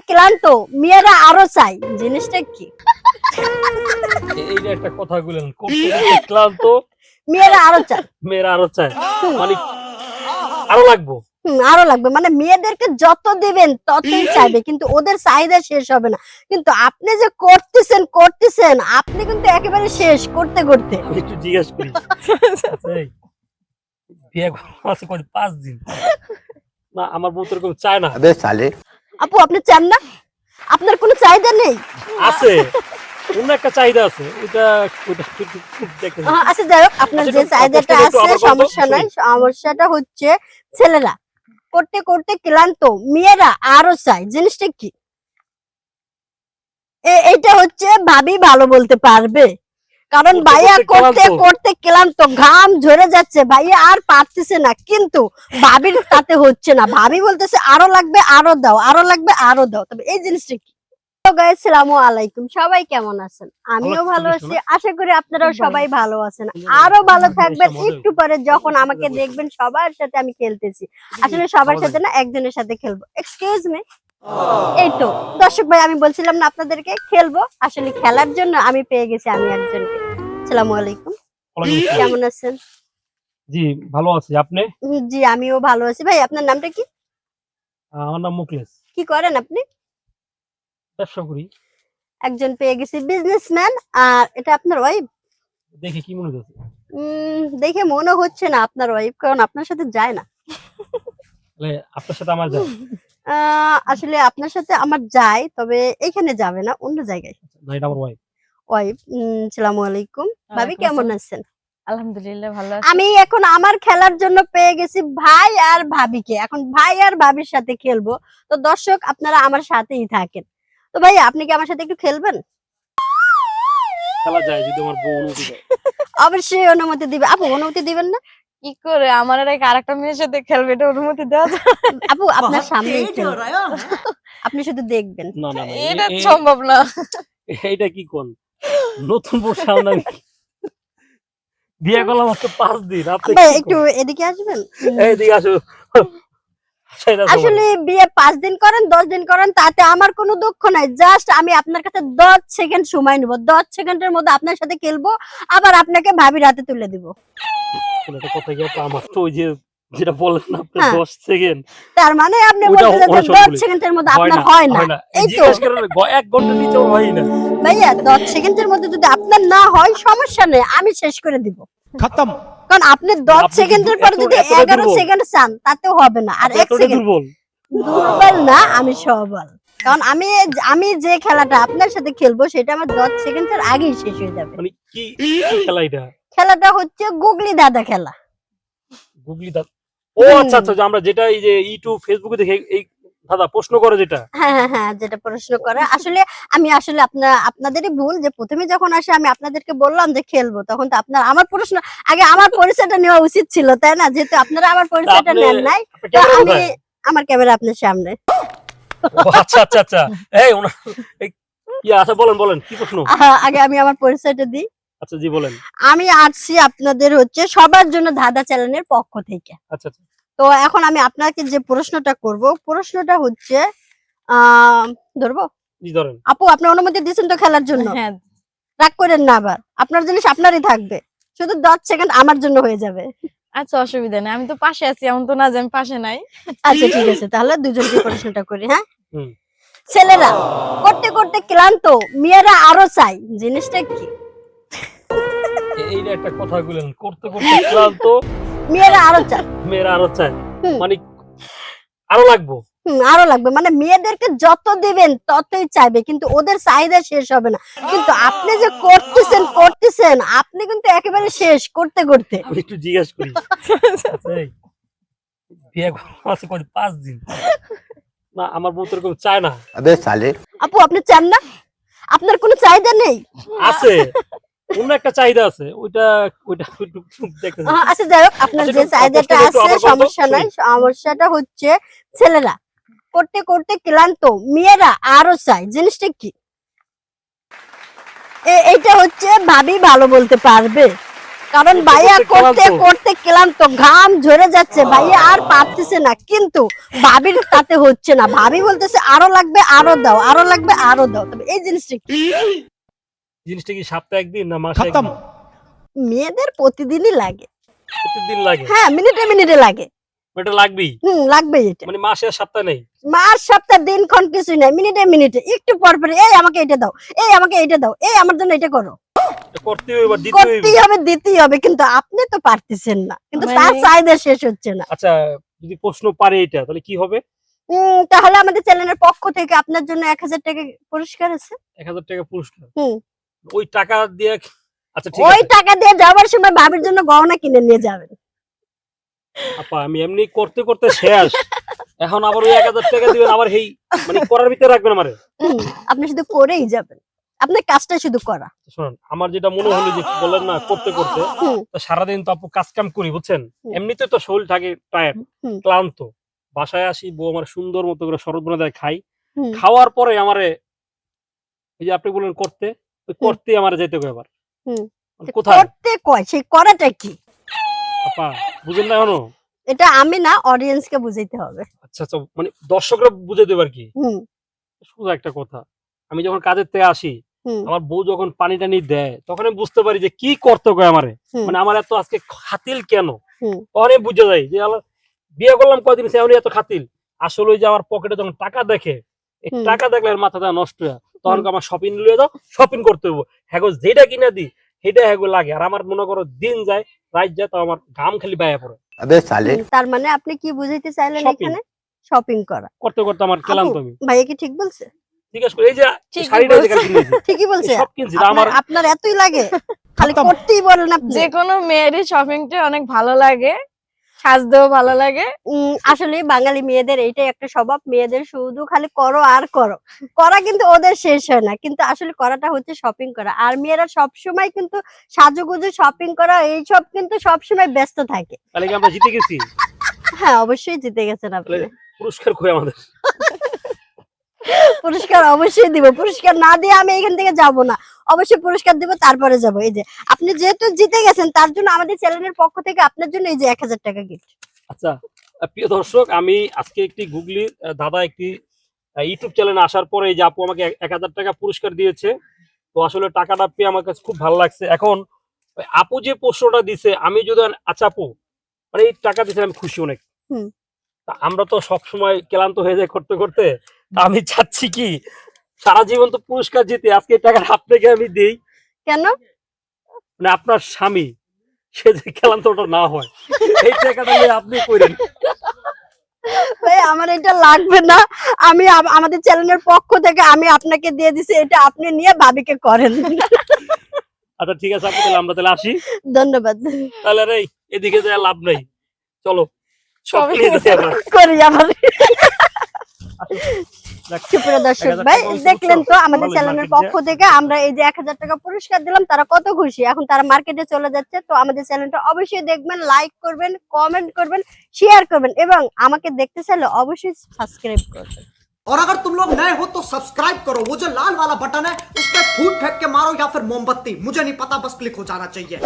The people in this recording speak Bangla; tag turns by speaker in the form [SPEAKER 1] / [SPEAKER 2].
[SPEAKER 1] ক্লান্ত, মেয়েরা আরো চাই। জিনিসটা কি?
[SPEAKER 2] এইটা একটা কথা বললেন, করতে করতে ক্লান্ত,
[SPEAKER 1] মেয়েরা আরো চাই।
[SPEAKER 2] মেয়েরা আরো চায়, মানে আরো লাগবো।
[SPEAKER 1] আরো লাগবে, মানে মেয়েদেরকে যত দিবেন ততই চাইবে, কিন্তু ওদের চাহিদা শেষ হবে না। কিন্তু আপনি যে করতেছেন আপনি কিন্তু একেবারে শেষ করতে করতে।
[SPEAKER 2] আমি একটু জিজ্ঞেস করি, এই, বিয়ে করা আছে কত 5 দিন না, আমার বউ তো এরকম চায় না।
[SPEAKER 3] अबे साले
[SPEAKER 1] আপু আপনি চান না? আপনার কোনো চাহিদা নেই?
[SPEAKER 2] আছে, অন্য একটা চাহিদা আছে, ওইটা ওইটা একটু দেখতে দিন।
[SPEAKER 1] আচ্ছা যাই হোক, আপনার
[SPEAKER 2] আচ্ছা,
[SPEAKER 1] যে
[SPEAKER 2] একটু
[SPEAKER 1] চাহিদাটা
[SPEAKER 2] প্রশ্নটা একটু
[SPEAKER 1] আছে
[SPEAKER 2] আবার বলতো,
[SPEAKER 1] সমস্যা নাই।
[SPEAKER 2] শুনি।
[SPEAKER 1] সমস্যাটা হচ্ছে ছেলেরা করতে করতে ক্লান্ত, মেয়েরা আরো চাই। জিনিসটা কি? এইটা হচ্ছে ভাবি ভালো বলতে পারবে, কারণ
[SPEAKER 2] করতে
[SPEAKER 1] ভাইয়া
[SPEAKER 2] করতে
[SPEAKER 1] করতে
[SPEAKER 2] ক্লান্ত।
[SPEAKER 1] করতে ক্লান্ত, ঘাম ঝরে যাচ্ছে, ভাইয়া আর পারতেছে না, কিন্তু ভাবির তাতে হচ্ছে না। ভাবি বলতেছে আরো লাগবে, আরো দাও, আরো লাগবে, আরো দাও। তবে এই জিনিসটা কি? তো গাইস, আসসালামু আলাইকুম, সবাই কেমন আছেন? আমিও ভালো আছি, আশা করি আপনারাও সবাই ভালো আছেন। আরো ভালো থাকবেন একটু পরে যখন আমাকে দেখবেন সবার সাথে আমি খেলতেছি। আসলে সবার সাথে না, একজনের সাথে খেলবো। Excuse me. এই তো দর্শক ভাই, আমি বলছিলাম না আপনাদেরকে খেলবো, আসলে খেলার জন্য আমি পেয়ে গেছি আমি একজনকে। আসসালামু আলাইকুম,
[SPEAKER 2] ওয়ালাইকুম আসসালাম।
[SPEAKER 1] কেমন আছেন?
[SPEAKER 2] জি ভালো আছি, আপনি?
[SPEAKER 1] জি আমিও ভালো আছি। ভাই আপনার নামটা কি?
[SPEAKER 2] আমার নাম মুকলেশ,
[SPEAKER 1] কি করেন আপনি?
[SPEAKER 2] ব্যবসা করি।
[SPEAKER 1] একজন পেয়ে গেছি, বিজনেসম্যান। আর এটা আপনার ওয়াইফ?
[SPEAKER 2] দেখি কি মনে হচ্ছে,
[SPEAKER 1] দেখে মনে হচ্ছে না আপনার ওয়াইফ, কারণ আপনার সাথে যায় না।
[SPEAKER 2] তাহলে আপনার সাথে আমার যায়
[SPEAKER 1] আসলে আপনার সাথে আমার যায়, তবে এখানে যাবে না, অন্য জায়গায়।
[SPEAKER 2] না, এটা আমার ওয়াইফ।
[SPEAKER 1] ওয়াইফ। আসসালামু আলাইকুম ভাবি, কেমন আছেন?
[SPEAKER 4] আলহামদুলিল্লাহ ভালো আছি।
[SPEAKER 1] আমি এখন আমার খেলার জন্য পেয়ে গেছি ভাই আর ভাবিকে। এখন ভাই আর ভাবির সাথে খেলবো। তো দর্শক আপনারা আমার সাথেই থাকেন। তো ভাই আপনি কি আমার সাথে একটু খেলবেন?
[SPEAKER 2] খেলা যায় যদি আমার বউ অনুমতি দেয়।
[SPEAKER 1] অবশ্যই অনুমতি দিবে। আপু অনুমতি দিবেন না?
[SPEAKER 4] কি করে আমার আরেকটা মেয়ের সাথে খেলবে, এটা অনুমতি দেওয়া যায়?
[SPEAKER 1] আপু আপনার সামনেই খেলবো, আপনি শুধু দেখবেন।
[SPEAKER 2] না না না,
[SPEAKER 4] এটা সম্ভব না।
[SPEAKER 2] এইটা কি কোন নতুন বউ সামনে আমি বিয়ে করলাম মাত্র 5 দিন, আপনি
[SPEAKER 1] ভাই
[SPEAKER 2] কি
[SPEAKER 1] একটু
[SPEAKER 2] কোন?
[SPEAKER 1] এদিকে আসবেন।
[SPEAKER 2] এইদিকে আসো। সেটা তো
[SPEAKER 1] আসলে বিয়ে 5 দিন করেন 10 দিন করেন তাতে আমার কোনো দুঃখ নাই। জাস্ট আমি আপনার কাছে 10 সেকেন্ড সময় নিব। 10 সেকেন্ডের মধ্যে আপনার সাথে খেলবো, আবার আপনাকে ভাবির হাতে তুলে দিব।
[SPEAKER 2] বলে একটা কথা কি আপা, আমার তো ওই যে যেটা বলেন না আপনি
[SPEAKER 1] হ্যাঁ।
[SPEAKER 2] 10 সেকেন্ড
[SPEAKER 1] তার মানে আপনি
[SPEAKER 2] ওটা
[SPEAKER 1] বলতে চাচ্ছেন
[SPEAKER 2] অনেক সময়
[SPEAKER 1] 10
[SPEAKER 2] বলি।
[SPEAKER 1] সেকেন্ডের মধ্যে
[SPEAKER 2] হয়
[SPEAKER 1] আপনার
[SPEAKER 2] না,
[SPEAKER 1] হয় না।
[SPEAKER 2] হয় না।
[SPEAKER 1] এই তো
[SPEAKER 2] জিজ্ঞেস করেন 1 ঘন্টার নিচেও হয় না।
[SPEAKER 1] ভাইয়া 10 সেকেন্ডের মধ্যে যদি আপনার না হয় সমস্যা নেই, আমি শেষ করে দিব।
[SPEAKER 3] खत्म
[SPEAKER 1] কারণ আপনি 10
[SPEAKER 2] আপনি
[SPEAKER 1] সেকেন্ডের
[SPEAKER 2] কিন্তু
[SPEAKER 1] পরে যদি
[SPEAKER 2] এতটা
[SPEAKER 1] 11
[SPEAKER 2] দুর্বল।
[SPEAKER 1] সেকেন্ড চান তাতেও হবে না। আর
[SPEAKER 2] আপনি
[SPEAKER 1] 1
[SPEAKER 2] এতটাই
[SPEAKER 1] সেকেন্ড
[SPEAKER 2] দুর্বল।
[SPEAKER 1] দুর্বল না, আমি সবল। কারণ আমি যে খেলাটা আপনার সাথে খেলবো সেটা আমার 10 সেকেন্ডের আগেই শেষ হয়ে যাবে।
[SPEAKER 2] মানে কি কি খেলা এটা?
[SPEAKER 1] খেলাটা হচ্ছে গুগলি দাদা খেলা।
[SPEAKER 2] গুগলি দাদা। ও আচ্ছা আচ্ছা, যে আমরা যেটা এই যে ইউটিউব ফেসবুকে দেখে এই দাদা প্রশ্ন করে যেটা।
[SPEAKER 1] হ্যাঁ, যেটা প্রশ্ন করে। আসলে আমি আসলে আপনাদেরই ভুল যে প্রথমে যখন আসে আমি আপনাদেরকে বললাম যে খেলবো, তখন তো আপনার আমার প্রশ্ন আগে আমার পরিচয়টা নেওয়া উচিত ছিল, তাই না? যেহেতু আপনারা আমার পরিচয়টা
[SPEAKER 2] আপনি-
[SPEAKER 1] নেন নাই,
[SPEAKER 2] আপনি
[SPEAKER 1] তো
[SPEAKER 2] ক্যামেরা
[SPEAKER 1] আমি
[SPEAKER 2] কোথায়?
[SPEAKER 1] আমার ক্যামেরা আপনার সামনে।
[SPEAKER 2] ও আচ্ছা আচ্ছা আচ্ছা, এই ওনা আচ্ছা বলেন বলেন কি প্রশ্ন?
[SPEAKER 1] আগে আমি আমার পরিচয়টা দিই।
[SPEAKER 2] আচ্ছা জি বলেন।
[SPEAKER 1] আমি আসছি আপনাদের হচ্ছে সবার জন্য ধাঁধা চ্যানেলের পক্ষ থেকে।
[SPEAKER 2] আচ্ছা আচ্ছা,
[SPEAKER 1] তো এখন আমি আপনাকে যে প্রশ্নটা করব, প্রশ্নটা হচ্ছে আহ ধরবো?
[SPEAKER 2] জি ধরেন।
[SPEAKER 1] আপু আপনি অনুমতি দিয়েছেন তো খেলার জন্য?
[SPEAKER 4] হ্যাঁ,
[SPEAKER 1] রাগ করেন না আবার, আপনার জিনিস আপনারই থাকবে, শুধু 10 সেকেন্ড আমার জন্য হয়ে যাবে।
[SPEAKER 4] আচ্ছা অসুবিধা নেই, আমি তো পাশে আছি, এমন তো না যে আমি পাশে নাই।
[SPEAKER 1] আচ্ছা ঠিক আছে, তাহলে দুজনকে প্রশ্নটা করি। হ্যাঁ,
[SPEAKER 2] হুম।
[SPEAKER 1] ছেলেরা করতে করতে ক্লান্ত, মেয়েরা আরো চাই। জিনিসটা কি?
[SPEAKER 2] এইটা একটা কথা বললেন, করতে করতে ক্লান্ত,
[SPEAKER 1] মেয়েরা আরো চাই।
[SPEAKER 2] মেয়েরা আরো চায়,
[SPEAKER 1] হুম।
[SPEAKER 2] মানে আরো লাগবো।
[SPEAKER 1] আরো লাগবে, মানে মেয়েদেরকে যত দিবেন ততই চাইবে, কিন্তু ওদের চাহিদা শেষ হবে না। কিন্তু আপনি যে করতেছেন আপনি কিন্তু একেবারে শেষ করতে করতে।
[SPEAKER 2] আমি একটু জিজ্ঞেস করি, এই, বিয়ে করা আছে কত 5 দিন না, আমার বউ তো এরকম চায় না।
[SPEAKER 3] अबे साले
[SPEAKER 1] আপু আপনি চান না? আপনার কোনো চাহিদা নেই?
[SPEAKER 2] আছে, অন্য একটা চাহিদা আছে, ওইটা ওইটা একটু দেখতে দিন।
[SPEAKER 1] আচ্ছা যাই হোক, আপনার
[SPEAKER 2] আচ্ছা,
[SPEAKER 1] যে
[SPEAKER 2] একটু
[SPEAKER 1] চাহিদাটা
[SPEAKER 2] প্রশ্নটা একটু
[SPEAKER 1] আছে
[SPEAKER 2] আবার বলতো,
[SPEAKER 1] সমস্যা নাই। সমস্যাটা হচ্ছে ছেলেরা করতে করতে ক্লান্ত, মেয়েরা আরো চাই। জিনিসটা কি? এইটা হচ্ছে ভাবি ভালো বলতে পারবে, কারণ ভাইয়া করতে
[SPEAKER 2] ক্লান্ত।
[SPEAKER 1] করতে ক্লান্ত, ঘাম ঝরে যাচ্ছে, ভাইয়া আর পারতেছে না, কিন্তু ভাবির তাতে হচ্ছে না। ভাবি বলতেছে আরো লাগবে, আরো দাও, আরো লাগবে, আরো দাও। তবে এই জিনিসটা কি?
[SPEAKER 2] জিনিসটা কি সপ্তাহে একদিন না মাসে একদিন?
[SPEAKER 1] মেয়েদের প্রতিদিনই লাগে।
[SPEAKER 2] প্রতিদিন লাগে?
[SPEAKER 1] হ্যাঁ, মিনিটে মিনিটে লাগে।
[SPEAKER 2] এটা লাগবেই?
[SPEAKER 1] লাগবে এটা।
[SPEAKER 2] মানে মাসে আর সপ্তাহে নেই?
[SPEAKER 1] মাস সপ্তাহ দিনক্ষণ কিছুই নাই, মিনিটে মিনিটে একটু পর পর এই আমাকে এটা দাও, এই আমাকে এটা দাও, এই আমার জন্য এটা করো।
[SPEAKER 2] এটা করতেই হইব, দিতেই হইব।
[SPEAKER 1] করতেই হবে, দিতেই হবে, কিন্তু আপনি তো পারতেছেন না, কিন্তু
[SPEAKER 4] মানে-
[SPEAKER 1] তার চাহিদা শেষ হচ্ছে না।
[SPEAKER 2] আচ্ছা, যদি প্রশ্ন পারে এটা তাহলে কি হবে?
[SPEAKER 1] তাহলে আমাদের চ্যানেলের পক্ষ থেকে আপনার জন্য 1000 টাকা পুরস্কার আছে।
[SPEAKER 2] 1000 টাকা পুরস্কার?
[SPEAKER 1] হুম।
[SPEAKER 2] ওই টাকা দিয়ে আচ্ছা ঠিক
[SPEAKER 1] ওই
[SPEAKER 2] আছে
[SPEAKER 1] টাকা দিয়ে যাওয়ার সময় ভাবির জন্য গহনা কিনে নিয়ে যাবেন।
[SPEAKER 2] আপা, আমি এমনি করতে করতে শেষ, এখন আবার ওই 1000 টাকা দিবেন আবার এই মানে করার ভিতরে রাখবেন আমারে?
[SPEAKER 1] আপনি শুধু করেই যাবেন, আপনার কাজটা শুধু করা।
[SPEAKER 2] শুনুন, আমার যেটা মনে হলো যে বলেন না করতে করতে,
[SPEAKER 1] হুম।
[SPEAKER 2] তো সারাদিন তো আপু কাজ কাম করি বুঝছেন,
[SPEAKER 1] হুম।
[SPEAKER 2] এমনিতে তো শরীর থাকে টায়ার্ড,
[SPEAKER 1] হুম।
[SPEAKER 2] ক্লান্ত। বাসায় আসি, বউ আমার সুন্দর মতো করে শরবত বানায় দেয়, খাই।
[SPEAKER 1] হুম।
[SPEAKER 2] খাওয়ার পরে আমারে এই যে আপনি বললেন করতে, ওই
[SPEAKER 1] হুম।
[SPEAKER 2] করতে আমারে যেতে হবে আবার।
[SPEAKER 1] হুম।
[SPEAKER 2] কোথায়
[SPEAKER 1] করতে কয়, সেই করাটা কি?
[SPEAKER 2] আপা? বুঝেন না এখনো?
[SPEAKER 1] এটা আমি না, অডিয়েন্স কে বুঝাইতে হবে।
[SPEAKER 2] আচ্ছা আচ্ছা, মানে দর্শকরা বুঝে দেবে আর কি।
[SPEAKER 1] হুম।
[SPEAKER 2] সোজা একটা কথা, আমি যখন কাজের থেকে আসি,
[SPEAKER 1] হুম।
[SPEAKER 2] আমার বউ যখন পানি টানি দেয়, তখন আমি বুঝতে পারি যে কি করতে হবে আমারে,
[SPEAKER 1] হুম।
[SPEAKER 2] মানে আমার এত আজকে খাতিল কেন।
[SPEAKER 1] হুম।
[SPEAKER 2] তখন আমি বুঝে যাই যে আল্লাহ, বিয়ে করলাম কয়দিন এমনি এত খাতিল। আসলে ওই যে আমার পকেটে যখন টাকা দেখে, এই
[SPEAKER 1] হুম।
[SPEAKER 2] টাকা দেখলে আর মাথাটা নষ্ট হয়, তখন
[SPEAKER 1] হুম।
[SPEAKER 2] আমার শপিং লিয়ে দাও, শপিং করতে হবো। হ্যাগো যেটা কিনা দিই সেটা হ্যাগো লাগে, আর আমার মনে করো দিন যায় রাত যায়, তো আমার ঘাম খালি বাইয়া পড়ে।
[SPEAKER 3] अबे साले
[SPEAKER 1] তার মানে আপনি কি বুঝাইতে চাইলেন
[SPEAKER 2] Shopping.
[SPEAKER 1] এখানে? শপিং করা।
[SPEAKER 2] করতে করতে আমার ক্লান্ত আমি।
[SPEAKER 1] ভাইয়া কি ঠিক বলছে?
[SPEAKER 2] জিজ্ঞেস করি, এই যে
[SPEAKER 4] ঠিকই
[SPEAKER 2] শাড়িটা যে
[SPEAKER 4] বলছে।
[SPEAKER 2] কালকে কিনেছি,
[SPEAKER 1] ঠিকই বলছে।
[SPEAKER 2] সব কিনছি না আমার।
[SPEAKER 1] আপনার এতই লাগে, খালি করতেই বলেন আপনি।
[SPEAKER 4] যে কোনো মেয়েরই শপিংটা অনেক ভালো লাগে, সাজতেও ভালো লাগে।
[SPEAKER 1] আসলে বাঙালি মেয়েদের এইটাই একটা স্বভাব, মেয়েদের শুধু খালি করো আর করো, করা কিন্তু ওদের শেষ হয় না, কিন্তু আসলে করাটা হচ্ছে শপিং করা। আর মেয়েরা সবসময় কিন্তু সাজুগুজু, শপিং করা, এইসব কিন্তু সবসময় ব্যস্ত থাকে।
[SPEAKER 2] তাহলে কি আমরা জিতে গেছি?
[SPEAKER 1] হ্যাঁ, অবশ্যই জিতে গেছেন আপনি।
[SPEAKER 2] তাহলে পুরস্কার কই আমাদের?
[SPEAKER 1] পুরস্কার অবশ্যই দিব, পুরস্কার না দিয়ে আমি এখান থেকে যাব না, অবশ্যই পুরস্কার দিব, তারপরে যাব। এই যে আপনি যেহেতু জিতে গেছেন, তার জন্য আমাদের চ্যানেলের পক্ষ থেকে আপনার জন্য এই যে 1000 টাকা গিফট।
[SPEAKER 2] আচ্ছা, প্রিয় দর্শক, আমি আজকে একটি গুগলি দাদা একটি ইউটিউব চ্যানেলে আসার পরে এই যে আপু আমাকে 1000 টাকা পুরস্কার দিয়েছে, তো আসলে টাকাটা পেয়ে আমার কাছে খুব ভালো লাগছে। এখন ওই আপু যে প্রশ্নটা দিছে, আমি যদি আচ্ছা আপু, মানে এই টাকা দিতে আমি খুশি অনেক।
[SPEAKER 1] হুম।
[SPEAKER 2] তা আমরা তো সব সময় ক্লান্ত হয়ে যায় করতে করতে, তা আমি চাচ্ছি কি সারা জীবন তো পুরস্কার জিতে, আজকে এই টাকাটা আপনাকে আমি দেই,
[SPEAKER 1] কেন?
[SPEAKER 2] মানে আপনার স্বামী সে যে ক্লান্তটা না হয়, এই টাকাটা নিয়ে আপনি কইরেন।
[SPEAKER 1] ভাই আমার এটা লাগবে না, আমি আমাদের চ্যানেলের পক্ষ থেকে আমি আপনাকে দিয়ে দিছি, এটা আপনি নিয়ে ভাবিকে করেন।
[SPEAKER 2] আচ্ছা ঠিক আছে আপু, তাহলে আমরা তাহলে আসি।
[SPEAKER 1] ধন্যবাদ।
[SPEAKER 2] তাহলে রে এদিকে যা লাভ নাই, চলো সব
[SPEAKER 4] সবাই
[SPEAKER 2] নিয়ে যেতে আমরা।
[SPEAKER 1] করি আবার।
[SPEAKER 2] দেখ,
[SPEAKER 1] সুপ্রিয় দর্শক
[SPEAKER 2] 1000
[SPEAKER 1] ভাই,
[SPEAKER 2] টাকা হইছে,
[SPEAKER 1] দেখলেন তো
[SPEAKER 2] বুঝছো?
[SPEAKER 1] আমাদের
[SPEAKER 2] ভালোই
[SPEAKER 1] চ্যানেলের
[SPEAKER 2] market
[SPEAKER 1] পক্ষ থেকে আমরা এই যে 1000 টাকা পুরস্কার দিলাম, তারা কত খুশি। এখন তারা মার্কেটে চলে যাচ্ছে, তো আমাদের চ্যানেলটা অবশ্যই দেখবেন, লাইক করবেন, কমেন্ট করবেন, শেয়ার করবেন, এবং আমাকে দেখতে চাইলে অবশ্যই সাবস্ক্রাইব করবেন।
[SPEAKER 5] और अगर तुम लोग नए हो तो सब्सक्राइब करो, वो जो लाल वाला बटन है उस पर फूट फेंक के मारो या फिर मोमबत्ती, मुझे नहीं पता, बस क्लिक हो जाना चाहिए।